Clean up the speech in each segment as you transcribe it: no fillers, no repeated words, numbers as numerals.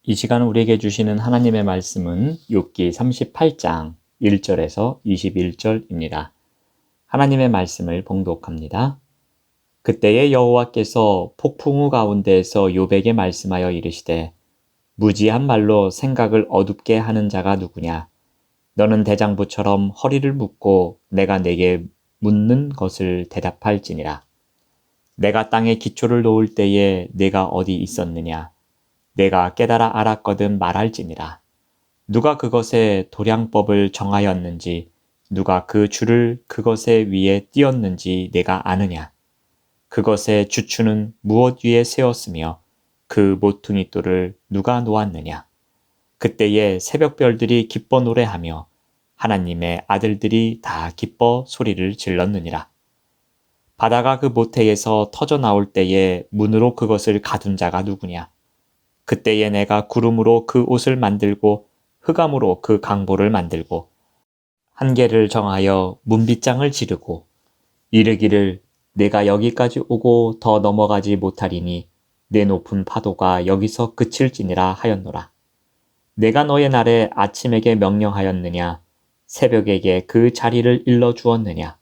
이 시간 우리에게 주시는 하나님의 말씀은 욥기 38장 1절에서 21절입니다. 하나님의 말씀을 봉독합니다. 그때에 여호와께서 폭풍우 가운데에서 욥에게 말씀하여 이르시되 무지한 말로 생각을 어둡게 하는 자가 누구냐? 너는 대장부처럼 허리를 묶고 내가 내게 묻는 것을 대답할지니라. 내가 땅에 기초를 놓을 때에 내가 어디 있었느냐? 내가 깨달아 알았거든 말할지니라. 누가 그것의 도량법을 정하였는지 누가 그 줄을 그것의 위에 띄었는지 내가 아느냐. 그것의 주추는 무엇 위에 세웠으며 그 모퉁이 돌을 누가 놓았느냐. 그때에 새벽별들이 기뻐 노래하며 하나님의 아들들이 다 기뻐 소리를 질렀느니라. 바다가 그 모태에서 터져 나올 때에 문으로 그것을 가둔 자가 누구냐. 그때에 내가 구름으로 그 옷을 만들고 흑암으로 그 강보를 만들고 한계를 정하여 문빗장을 지르고 이르기를 내가 여기까지 오고 더 넘어가지 못하리니 내 높은 파도가 여기서 그칠지니라 하였노라. 내가 너의 날에 아침에게 명령하였느냐 새벽에게 그 자리를 일러주었느냐.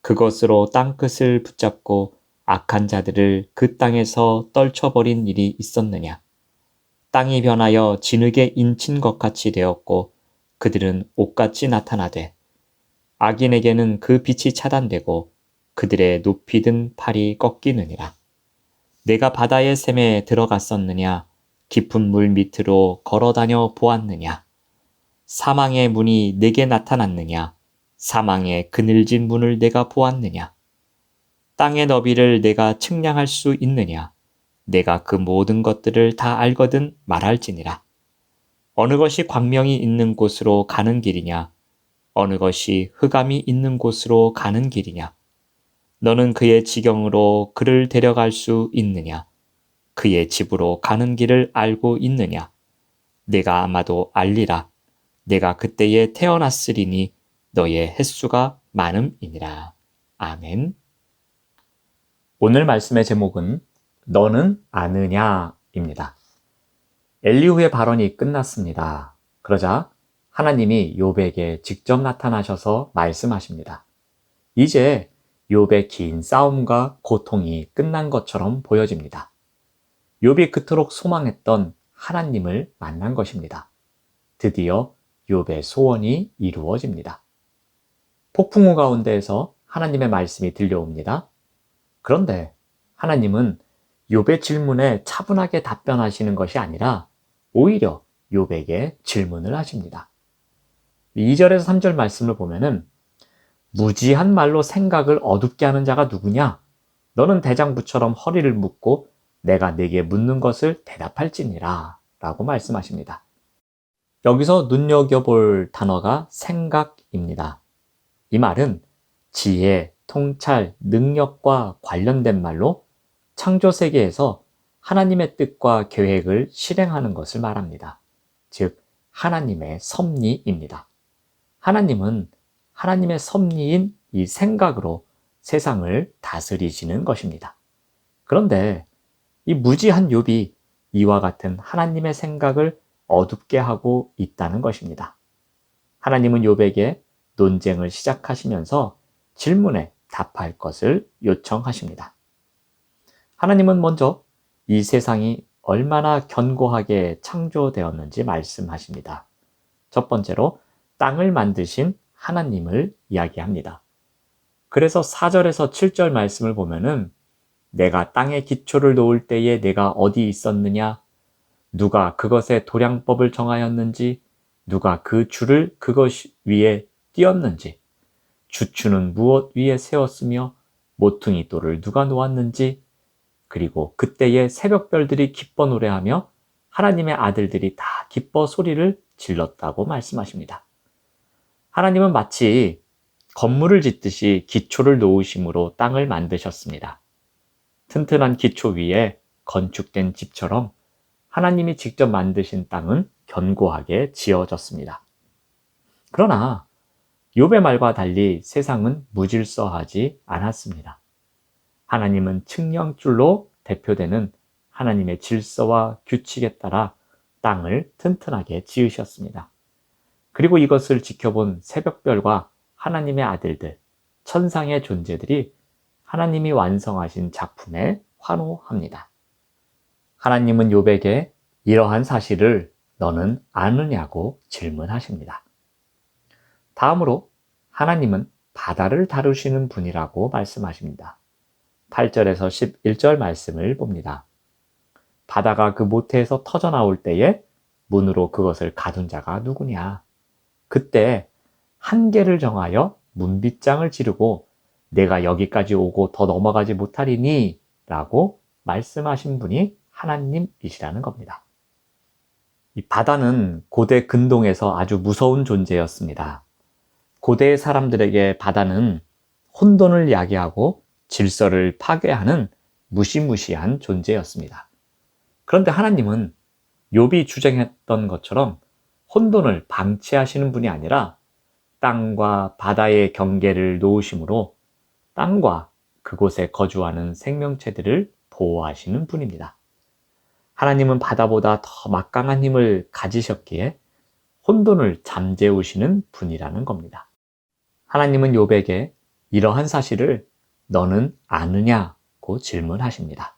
그것으로 땅끝을 붙잡고 악한 자들을 그 땅에서 떨쳐버린 일이 있었느냐. 땅이 변하여 진흙에 인친 것 같이 되었고 그들은 옷같이 나타나되 악인에게는 그 빛이 차단되고 그들의 높이 든 팔이 꺾이느니라. 내가 바다의 샘에 들어갔었느냐 깊은 물 밑으로 걸어다녀 보았느냐. 사망의 문이 내게 나타났느냐 사망의 그늘진 문을 내가 보았느냐. 땅의 너비를 내가 측량할 수 있느냐. 내가 그 모든 것들을 다 알거든 말할지니라. 어느 것이 광명이 있는 곳으로 가는 길이냐 어느 것이 흑암이 있는 곳으로 가는 길이냐. 너는 그의 지경으로 그를 데려갈 수 있느냐. 그의 집으로 가는 길을 알고 있느냐. 내가 아마도 알리라. 내가 그때에 태어났으리니 너의 횟수가 많음이니라. 아멘. 오늘 말씀의 제목은 너는 아느냐입니다. 엘리후의 발언이 끝났습니다. 그러자 하나님이 욥에게 직접 나타나셔서 말씀하십니다. 이제 욥의 긴 싸움과 고통이 끝난 것처럼 보여집니다. 욥이 그토록 소망했던 하나님을 만난 것입니다. 드디어 욥의 소원이 이루어집니다. 폭풍우 가운데에서 하나님의 말씀이 들려옵니다. 그런데 하나님은 욥의 질문에 차분하게 답변하시는 것이 아니라 오히려 욥에게 질문을 하십니다. 2절에서 3절 말씀을 보면은 무지한 말로 생각을 어둡게 하는 자가 누구냐? 너는 대장부처럼 허리를 묶고 내가 네게 묻는 것을 대답할지니라 라고 말씀하십니다. 여기서 눈여겨볼 단어가 생각입니다. 이 말은 지혜, 통찰, 능력과 관련된 말로 창조 세계에서 하나님의 뜻과 계획을 실행하는 것을 말합니다. 즉, 하나님의 섭리입니다. 하나님은 하나님의 섭리인 이 생각으로 세상을 다스리시는 것입니다. 그런데 이 무지한 욥이 이와 같은 하나님의 생각을 어둡게 하고 있다는 것입니다. 하나님은 욥에게 논쟁을 시작하시면서 질문에 답할 것을 요청하십니다. 하나님은 먼저 이 세상이 얼마나 견고하게 창조되었는지 말씀하십니다. 첫 번째로 땅을 만드신 하나님을 이야기합니다. 그래서 4절에서 7절 말씀을 보면은 내가 땅에 기초를 놓을 때에 내가 어디 있었느냐? 누가 그것의 도량법을 정하였는지 누가 그 줄을 그것 위에 띄었는지 주추는 무엇 위에 세웠으며 모퉁이 돌을 누가 놓았는지 그리고 그때의 새벽별들이 기뻐 노래하며 하나님의 아들들이 다 기뻐 소리를 질렀다고 말씀하십니다. 하나님은 마치 건물을 짓듯이 기초를 놓으심으로 땅을 만드셨습니다. 튼튼한 기초 위에 건축된 집처럼 하나님이 직접 만드신 땅은 견고하게 지어졌습니다. 그러나 욥의 말과 달리 세상은 무질서하지 않았습니다. 하나님은 측량줄로 대표되는 하나님의 질서와 규칙에 따라 땅을 튼튼하게 지으셨습니다. 그리고 이것을 지켜본 새벽별과 하나님의 아들들, 천상의 존재들이 하나님이 완성하신 작품에 환호합니다. 하나님은 욥에게 이러한 사실을 너는 아느냐고 질문하십니다. 다음으로 하나님은 바다를 다루시는 분이라고 말씀하십니다. 8절에서 11절 말씀을 봅니다. 바다가 그 모태에서 터져 나올 때에 문으로 그것을 가둔 자가 누구냐? 그때 한계를 정하여 문빗장을 지르고 내가 여기까지 오고 더 넘어가지 못하리니 라고 말씀하신 분이 하나님이시라는 겁니다. 이 바다는 고대 근동에서 아주 무서운 존재였습니다. 고대 사람들에게 바다는 혼돈을 야기하고 질서를 파괴하는 무시무시한 존재였습니다. 그런데 하나님은 욥이 주장했던 것처럼 혼돈을 방치하시는 분이 아니라 땅과 바다의 경계를 놓으심으로 땅과 그곳에 거주하는 생명체들을 보호하시는 분입니다. 하나님은 바다보다 더 막강한 힘을 가지셨기에 혼돈을 잠재우시는 분이라는 겁니다. 하나님은 욥에게 이러한 사실을 너는 아느냐고 질문하십니다.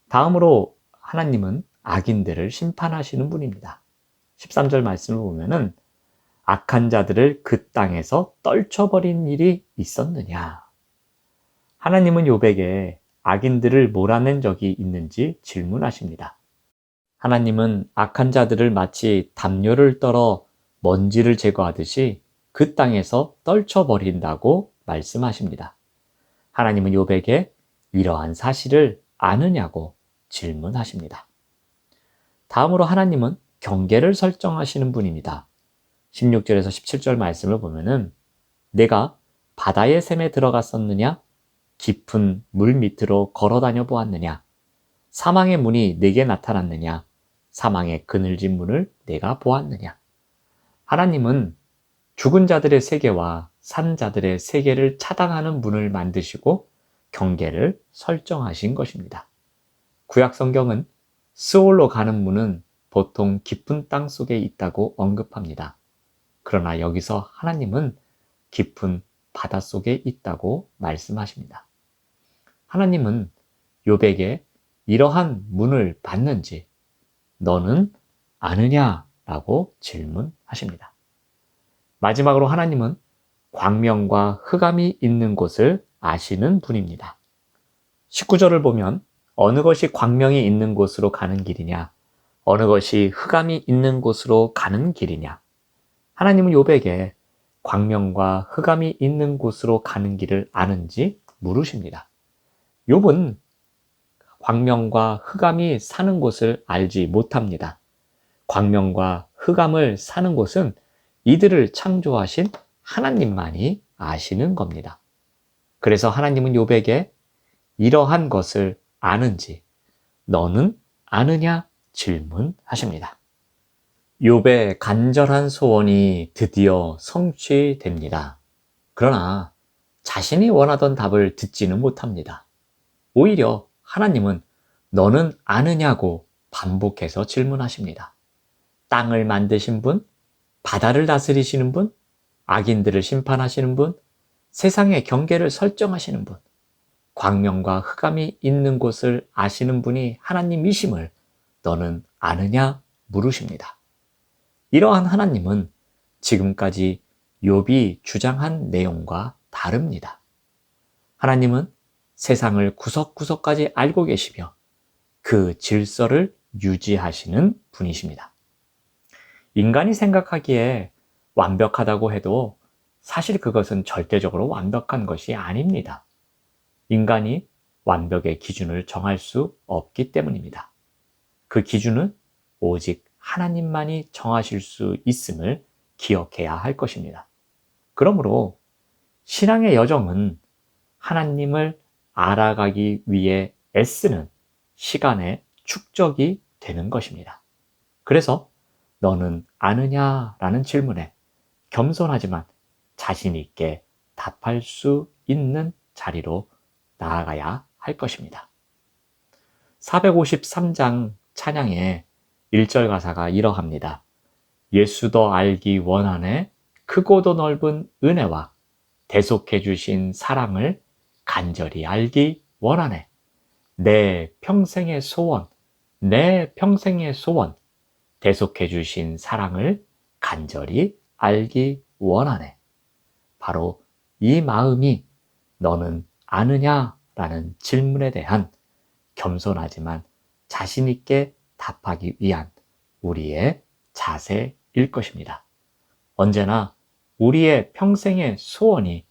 다음으로 하나님은 악인들을 심판하시는 분입니다. 13절 말씀을 보면은 악한 자들을 그 땅에서 떨쳐버린 일이 있었느냐? 하나님은 욥에게 악인들을 몰아낸 적이 있는지 질문하십니다. 하나님은 악한 자들을 마치 담요를 떨어 먼지를 제거하듯이 그 땅에서 떨쳐버린다고 말씀하십니다. 하나님은 욥에게 이러한 사실을 아느냐고 질문하십니다. 다음으로 하나님은 경계를 설정하시는 분입니다. 16절에서 17절 말씀을 보면은 내가 바다의 샘에 들어갔었느냐? 깊은 물 밑으로 걸어 다녀 보았느냐? 사망의 문이 내게 나타났느냐? 사망의 그늘진 문을 내가 보았느냐? 하나님은 죽은 자들의 세계와 산 자들의 세계를 차단하는 문을 만드시고 경계를 설정하신 것입니다. 구약 성경은 스올로 가는 문은 보통 깊은 땅 속에 있다고 언급합니다. 그러나 여기서 하나님은 깊은 바다 속에 있다고 말씀하십니다. 하나님은 욥에게 이러한 문을 받는지 너는 아느냐라고 질문하십니다. 마지막으로 하나님은 광명과 흑암이 있는 곳을 아시는 분입니다. 19절을 보면 어느 것이 광명이 있는 곳으로 가는 길이냐, 어느 것이 흑암이 있는 곳으로 가는 길이냐. 하나님은 욥에게 광명과 흑암이 있는 곳으로 가는 길을 아는지 물으십니다. 욥은 광명과 흑암이 사는 곳을 알지 못합니다. 광명과 흑암을 사는 곳은 이들을 창조하신 하나님만이 아시는 겁니다. 그래서 하나님은 욥에게 이러한 것을 아는지 너는 아느냐 질문하십니다. 욥의 간절한 소원이 드디어 성취됩니다. 그러나 자신이 원하던 답을 듣지는 못합니다. 오히려 하나님은 너는 아느냐고 반복해서 질문하십니다. 땅을 만드신 분, 바다를 다스리시는 분, 악인들을 심판하시는 분, 세상의 경계를 설정하시는 분, 광명과 흑암이 있는 곳을 아시는 분이 하나님이심을 너는 아느냐 물으십니다. 이러한 하나님은 지금까지 욥이 주장한 내용과 다릅니다. 하나님은 세상을 구석구석까지 알고 계시며 그 질서를 유지하시는 분이십니다. 인간이 생각하기에 완벽하다고 해도 사실 그것은 절대적으로 완벽한 것이 아닙니다. 인간이 완벽의 기준을 정할 수 없기 때문입니다. 그 기준은 오직 하나님만이 정하실 수 있음을 기억해야 할 것입니다. 그러므로 신앙의 여정은 하나님을 알아가기 위해 애쓰는 시간의 축적이 되는 것입니다. 그래서 너는 아느냐라는 질문에 겸손하지만 자신 있게 답할 수 있는 자리로 나아가야 할 것입니다. 453장 찬양에 1절 가사가 이러합니다. 예수 더 알기 원하네 크고도 넓은 은혜와 대속해 주신 사랑을 간절히 알기 원하네. 내 평생의 소원, 내 평생의 소원, 대속해 주신 사랑을 간절히 알기 원하네. 바로 이 마음이 너는 아느냐? 라는 질문에 대한 겸손하지만 자신 있게 답하기 위한 우리의 자세일 것입니다. 언제나 우리의 평생의 소원이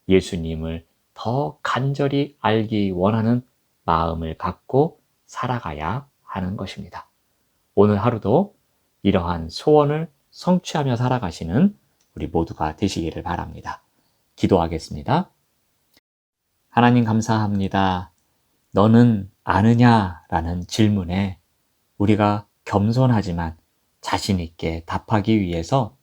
예수님을 더 간절히 알기 원하는 마음을 갖고 살아가야 하는 것입니다. 오늘 하루도 이러한 소원을 성취하며 살아가시는 우리 모두가 되시기를 바랍니다. 기도하겠습니다. 하나님 감사합니다. 너는 아느냐? 라는 질문에 우리가 겸손하지만 자신 있게 답하기 위해서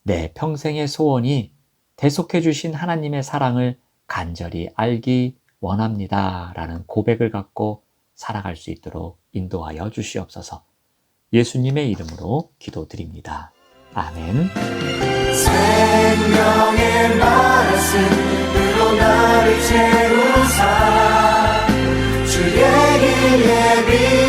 내 평생의 소원이 대속해 주신 하나님의 사랑을 간절히 알기 원합니다. 라는 고백을 갖고 살아갈 수 있도록 인도하여 주시옵소서. 예수님의 이름으로 기도드립니다. 아멘. 생명의 말씀으로 나를 채우사 주의 길 예비